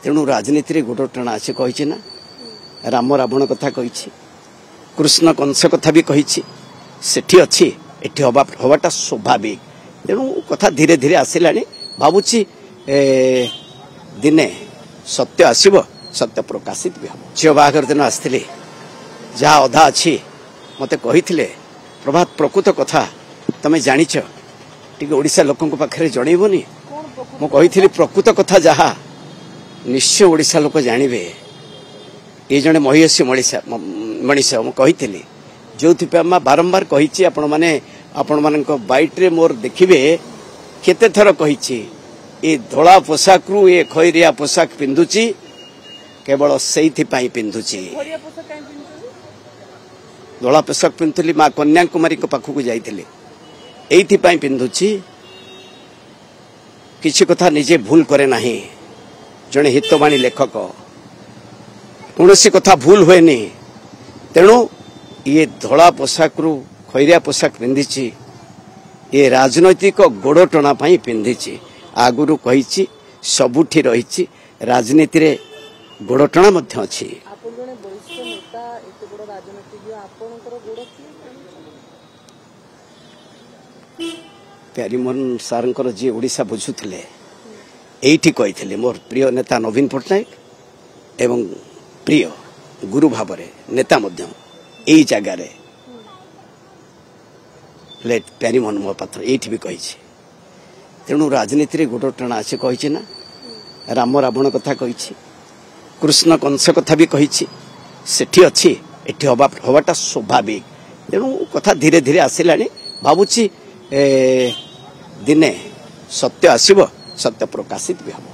तेणु राजनीति गोड़ टाणा अच्छे कही ना राम रावण कथा कही कृष्ण कंस कथा भी कही सेठी अच्छी एठी हवाटा स्वाभाविक तेणु कथा धीरे धीरे आसला भावुची दिने सत्य आसब सत्य प्रकाशित भी हम झील बाहर दिन आसती जहाँ अधा अच्छी मत कही प्रभात प्रकृत कथा तमें जाच टी ओडिशा लोकों पाखे जनइबनी मु कही प्रकृत कथा जहाँ निश्चय ओडिशा लोक जानवे ये जड़े महिषी मनीष मुझे जो बारंबार कही आपण मान बैट्रे मोर देखिए केते थर कही ये धला पोशाक रु ये खैरिया पोशाक पिंधुची केवल से पिंधुची धला पोशाक पिंधुली माँ कन्याकुमारी पाखक जाइली एथि पिंधुची किसी कथा निजे भूल करे नाही जड़े हितवाणी लेखक कौन सी कथा भूल हुए नहीं तेणु ये धला पोशाक रु खैरिया पोशाक पिंधि ये राजनैतिक गोड़ टणा पिंधि आगुरु कही सबुठी रही राजनीति रे गोड़ टणा अच्छी प्यारीमोहन सार जी ओडिशा बुझुले एठी कही मोर प्रिय नेता नवीन पट्टनायक एवं प्रिय गुरु भाव नेता यही जगार लेट प्यारीमोहन महापात्र एठी भी कही तेणु राजनीति गोड़ टाणा अच्छे कही ना राम रावण कथा कही कृष्ण कंस कथा भी कही सेठी अच्छी एठी हवाटा स्वाभाविक तेणु कथा धीरे धीरे आसला भावुची दिने सत्य आसब सत्य प्रकाशित भी हम।